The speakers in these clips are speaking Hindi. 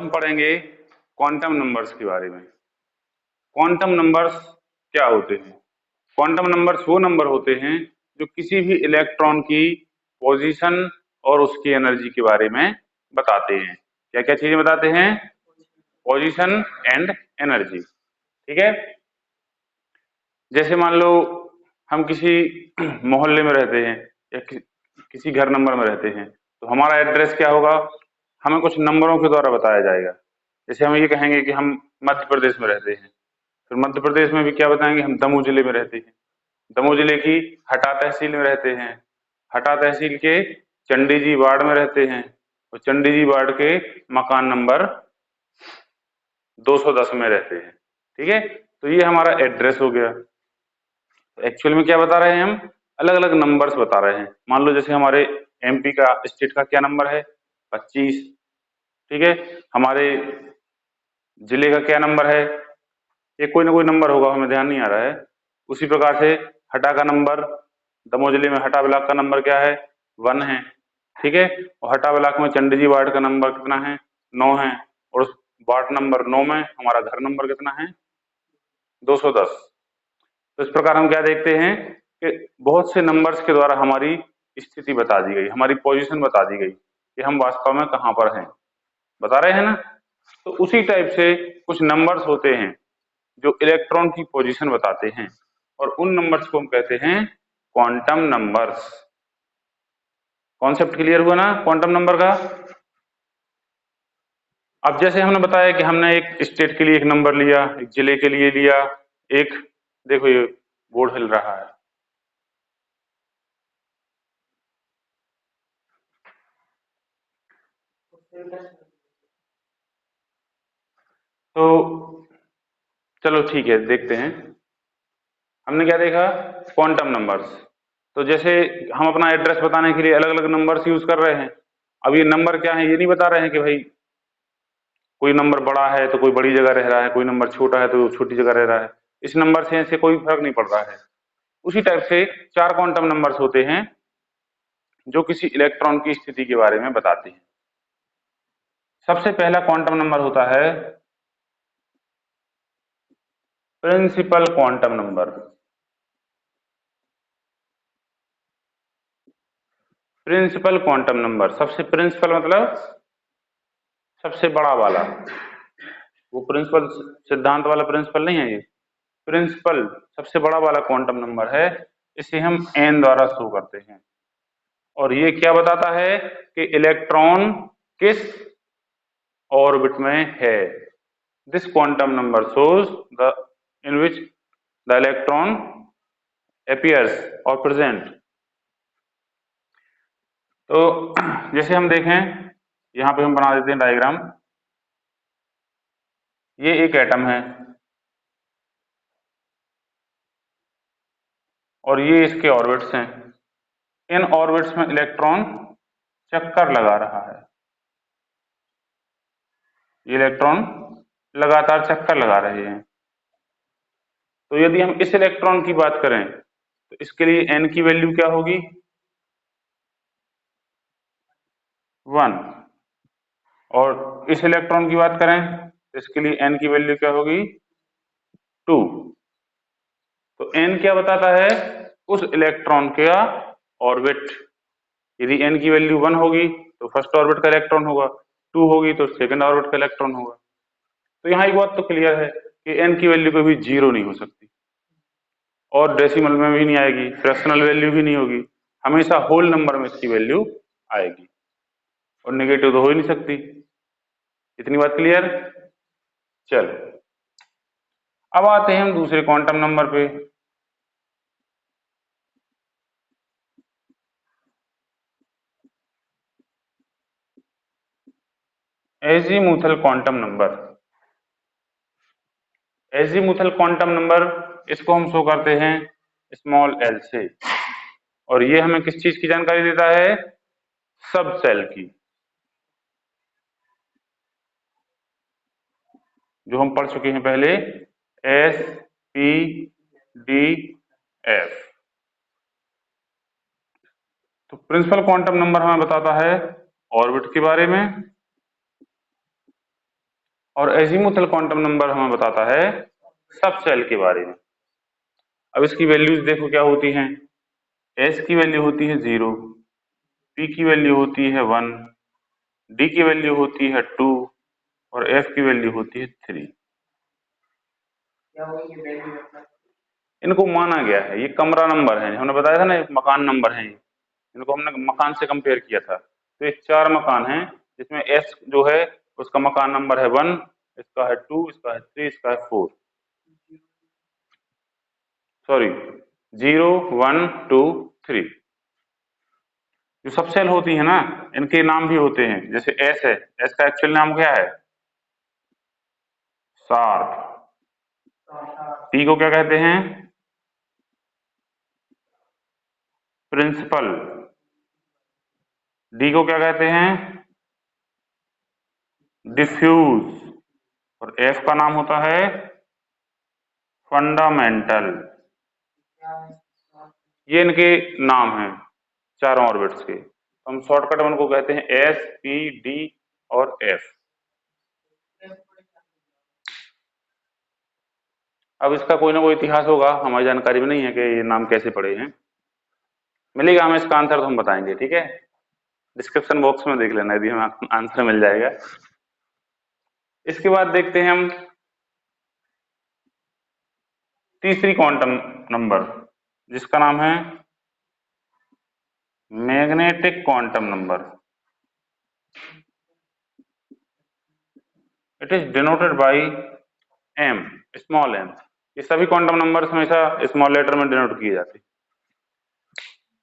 हम पढ़ेंगे क्वांटम नंबर्स के बारे में। क्वांटम नंबर्स क्या होते हैं? क्वांटम नंबर्स वो नंबर होते हैं जो किसी भी इलेक्ट्रॉन की पोजीशन और उसकी एनर्जी के बारे में बताते हैं। क्या क्या चीजें बताते हैं? Position and energy. ठीक है, जैसे मान लो हम किसी मोहल्ले में रहते हैं या किसी घर नंबर में रहते हैं, तो हमारा एड्रेस क्या होगा? हमें कुछ नंबरों के द्वारा बताया जाएगा। जैसे हम ये कहेंगे कि हम मध्य प्रदेश में रहते हैं, फिर मध्य प्रदेश में भी क्या बताएंगे? हम दमोह जिले में रहते हैं, दमोह जिले की हटा तहसील में रहते हैं, हटा तहसील के चंडी जी वार्ड में रहते हैं, और चंडी जी वार्ड के मकान नंबर 210 में रहते हैं। ठीक है, तो ये हमारा एड्रेस हो गया। एक्चुअल में क्या बता रहे हैं? हम अलग अलग नंबर्स बता रहे हैं। मान लो जैसे हमारे एमपी का स्टेट का क्या नंबर है? 25। ठीक है, हमारे जिले का क्या नंबर है? ये कोई ना कोई नंबर होगा, हमें ध्यान नहीं आ रहा है। उसी प्रकार से हटा का नंबर, दमोह जिले में हटा ब्लॉक का नंबर क्या है? 1 है। ठीक है, और हटा ब्लॉक में चंडीजी वार्ड का नंबर कितना है? 9 है, और उस वार्ड नंबर 9 में हमारा घर नंबर कितना है? 210। तो इस प्रकार हम क्या देखते हैं कि बहुत से नंबर्स के द्वारा हमारी स्थिति बता दी गई, हमारी पोजीशन बता दी गई कि हम वास्तव में कहाँ पर हैं। बता रहे हैं ना? तो उसी टाइप से कुछ नंबर्स होते हैं जो इलेक्ट्रॉन की पोजीशन बताते हैं, और उन नंबर्स को हम कहते हैं क्वांटम नंबर्स। कॉन्सेप्ट क्लियर हुआ ना क्वांटम नंबर का? अब जैसे हमने बताया कि हमने एक स्टेट के लिए एक नंबर लिया, एक जिले के लिए लिया, एक देखो ये बोर्ड हिल रहा है। तो चलो ठीक है, देखते हैं। हमने क्या देखा? Quantum numbers. तो जैसे हम अपना एड्रेस बताने के लिए अलग अलग नंबर्स यूज कर रहे हैं। अब ये नंबर क्या है ये नहीं बता रहे हैं कि भाई कोई नंबर बड़ा है तो कोई बड़ी जगह रह रहा है, कोई नंबर छोटा है तो छोटी जगह रह रहा है। इस नंबर से कोई फर्क नहीं पड़ रहा है। उसी टाइप से 4 क्वांटम नंबर्स होते हैं जो किसी इलेक्ट्रॉन की स्थिति के बारे में बताते हैं। सबसे पहला क्वांटम नंबर होता है principal quantum number. Principal quantum number, सबसे प्रिंसिपल मतलब सबसे बड़ा वाला, वो प्रिंसिपल सिद्धांत वाला प्रिंसिपल नहीं है ये। प्रिंसिपल सबसे बड़ा वाला क्वांटम नंबर है, इसे हम एन द्वारा शो करते हैं। और ये क्या बताता है कि इलेक्ट्रॉन किस ऑर्बिट में है। This quantum number shows the in which the electron appears और प्रेजेंट। तो जैसे हम देखें, यहां पे हम बना देते हैं डायग्राम। ये एक एटम है और ये इसके ऑर्बिट्स हैं। इन ऑर्बिट्स में इलेक्ट्रॉन चक्कर लगा रहा है। ये इलेक्ट्रॉन लगातार चक्कर लगा रहे हैं। तो यदि हम इस इलेक्ट्रॉन की बात करें तो इसके लिए n की वैल्यू क्या होगी? 1। और इस इलेक्ट्रॉन की बात करें तो इसके लिए n की वैल्यू क्या होगी? 2। तो n क्या बताता है? उस इलेक्ट्रॉन का ऑर्बिट। यदि n की वैल्यू 1 होगी तो फर्स्ट ऑर्बिट का इलेक्ट्रॉन होगा, 2 होगी तो सेकंड ऑर्बिट का इलेक्ट्रॉन होगा। तो यहाँ एक बात तो क्लियर है कि n की वैल्यू कभी 0 नहीं हो सकती, और डेसिमल में भी नहीं आएगी, फ्रैक्शनल वैल्यू भी नहीं होगी। हमेशा होल नंबर में इसकी वैल्यू आएगी, और नेगेटिव तो हो ही नहीं सकती। इतनी बात क्लियर? चलो, अब आते हैं हम दूसरे क्वांटम नंबर पे। Azimuthal quantum number. Azimuthal quantum number, इसको हम शो करते हैं स्मॉल एल से, और ये हमें किस चीज की जानकारी देता है? सब सेल की, जो हम पढ़ चुके हैं पहले, एस पी डी एफ। तो प्रिंसिपल क्वांटम नंबर हमें बताता है ऑर्बिट के बारे में, और एजीमुथल क्वांटम नंबर हमें बताता है सब सेल के बारे में। अब इसकी वैल्यूज देखो क्या होती हैं। एस की वैल्यू होती है 0, पी की वैल्यू होती है 1, डी की वैल्यू होती है 2 और एफ की वैल्यू होती है 3। इनको माना गया है, ये कमरा नंबर है, हमने बताया था ना मकान नंबर है, इनको हमने मकान से कंपेयर किया था। तो ये 4 मकान हैं जिसमें एस जो है उसका मकान नंबर है 1, इसका है 2, इसका है 3, इसका है 4, सॉरी 0 1 2 3। जो सब सेल होती है ना इनके नाम भी होते हैं, जैसे एस है, एस का एक्चुअल नाम क्या है शार्प। पी को क्या कहते हैं प्रिंसिपल, डी को क्या कहते हैं डिफ्यूज और एफ का नाम होता है फंडामेंटल। ये इनके नाम हैं चारों ऑर्बिट्स के। हम शॉर्टकट में उनको कहते हैं एस पी डी और एफ। अब इसका कोई ना कोई इतिहास होगा, हमारी जानकारी में नहीं है कि ये नाम कैसे पड़े हैं। मिलेगा हमें इसका आंसर तो हम बताएंगे, ठीक है। डिस्क्रिप्शन बॉक्स में देख लेना यदि हमें आंसर मिल जाएगा। इसके बाद देखते हैं हम तीसरी क्वांटम नंबर जिसका नाम है magnetic quantum number. It is denoted by m, small m. ये सभी क्वांटम नंबर्स हमेशा स्मॉल लेटर में डिनोट किए जाते हैं।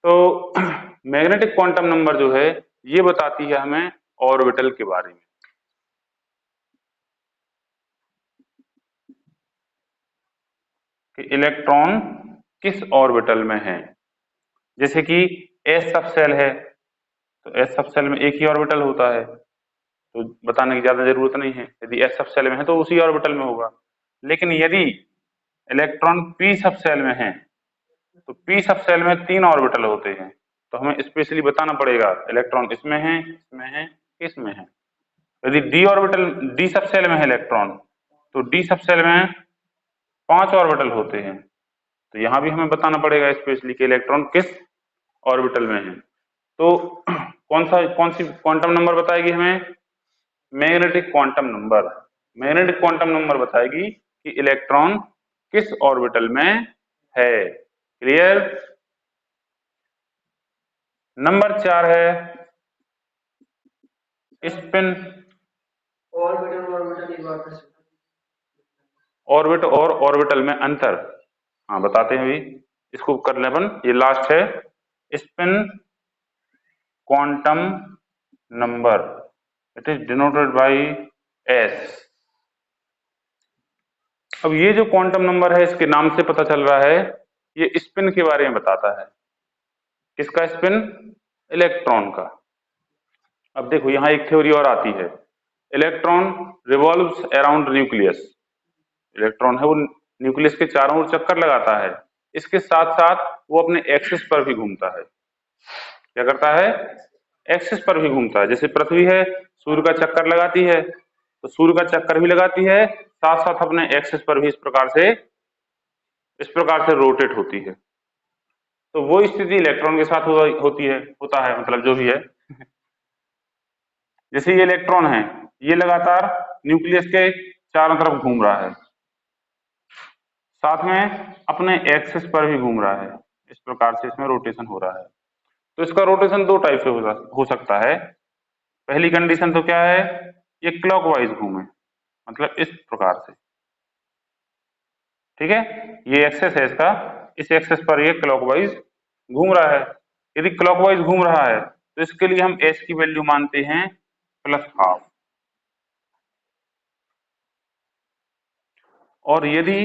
तो मैग्नेटिक क्वांटम नंबर जो है ये बताती है हमें ऑर्बिटल के बारे में कि इलेक्ट्रॉन किस ऑर्बिटल में है। जैसे कि एस सब सेल है तो एस सब सेल में एक ही ऑर्बिटल होता है, तो बताने की ज्यादा जरूरत नहीं है। यदि एस सब सेल में है तो उसी ऑर्बिटल में होगा। लेकिन यदि इलेक्ट्रॉन पी सब सेल में है तो पी सब सेल में 3 ऑर्बिटल होते हैं, तो हमें स्पेशली बताना पड़ेगा इलेक्ट्रॉन इसमें है, इसमें है, इसमें है। यदि डी ऑर्बिटल, डी सब सेल में है इलेक्ट्रॉन तो डी सब सेल में 5 ऑर्बिटल होते हैं, तो यहां भी हमें बताना पड़ेगा स्पेशली कि इलेक्ट्रॉन किस ऑर्बिटल में है। तो कौन सी क्वांटम नंबर बताएगी हमें magnetic quantum number. Magnetic quantum number बताएगी कि इलेक्ट्रॉन किस ऑर्बिटल में है। क्लियर। नंबर 4 है स्पिन। ऑर्बिट और ऑर्बिटल में अंतर, हाँ बताते हैं अभी, इसको कर ले अपन। ये लास्ट है spin quantum number, it is denoted by S. अब ये जो क्वांटम नंबर है इसके नाम से पता चल रहा है ये स्पिन के बारे में बताता है। किसका स्पिन? इलेक्ट्रॉन का। अब देखो यहां एक थ्योरी और आती है, electron revolves around nucleus. Electron है वो न्यूक्लियस के चारों ओर चक्कर लगाता है, इसके साथ साथ वो अपने एक्सिस पर भी घूमता है। क्या करता है? एक्सिस पर भी घूमता है। जैसे पृथ्वी है सूर्य का चक्कर लगाती है, तो सूर्य का चक्कर भी लगाती है, साथ साथ अपने एक्सिस पर भी इस प्रकार से रोटेट होती है। तो वो स्थिति इलेक्ट्रॉन के साथ होता है, मतलब जो भी है। जैसे ये इलेक्ट्रॉन है ये लगातार न्यूक्लियस के चारों तरफ घूम रहा है, साथ में अपने एक्सिस पर भी घूम रहा है, इस प्रकार से इसमें रोटेशन हो रहा है। तो इसका रोटेशन 2 टाइप से हो सकता है। पहली कंडीशन तो क्या है, ये क्लॉकवाइज घूमे, मतलब इस प्रकार से, ठीक है। ये एक्सेस है इसका, इस एक्सेस पर ये क्लॉकवाइज घूम रहा है। यदि क्लॉकवाइज घूम रहा है तो इसके लिए हम एस की वैल्यू मानते हैं +12। और यदि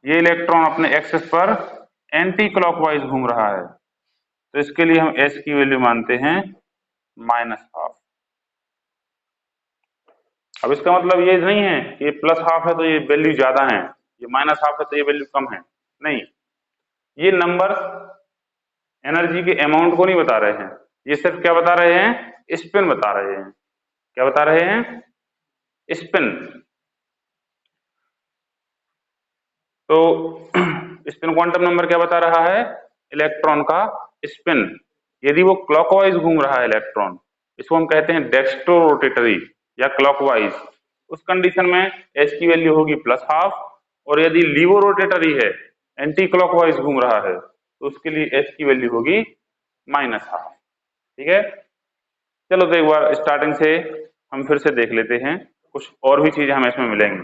ये इलेक्ट्रॉन अपने एक्सेस पर एंटी क्लॉकवाइज घूम रहा है तो इसके लिए हम एस की वैल्यू मानते हैं -12। अब इसका मतलब ये नहीं है कि ये +12 है तो ये वैल्यू ज्यादा है, ये -12 है तो ये वैल्यू कम है, नहीं। ये नंबर एनर्जी के अमाउंट को नहीं बता रहे हैं, ये सिर्फ क्या बता रहे हैं, स्पिन बता रहे हैं। क्या बता रहे हैं? स्पिन। तो स्पिन क्वांटम नंबर क्या बता रहा है? इलेक्ट्रॉन का स्पिन। यदि वो क्लॉकवाइज घूम रहा है इलेक्ट्रॉन, इसको हम कहते हैं डेक्स्ट्रो रोटेटरी या क्लॉकवाइज, उस कंडीशन में एच की वैल्यू होगी +12। और यदि लीवो रोटेटरी है, एंटी क्लॉकवाइज घूम रहा है, तो उसके लिए एच की वैल्यू होगी -12। ठीक है, चलो तो एक बार स्टार्टिंग से हम फिर से देख लेते हैं, कुछ और भी चीजें हमें इसमें मिलेंगी।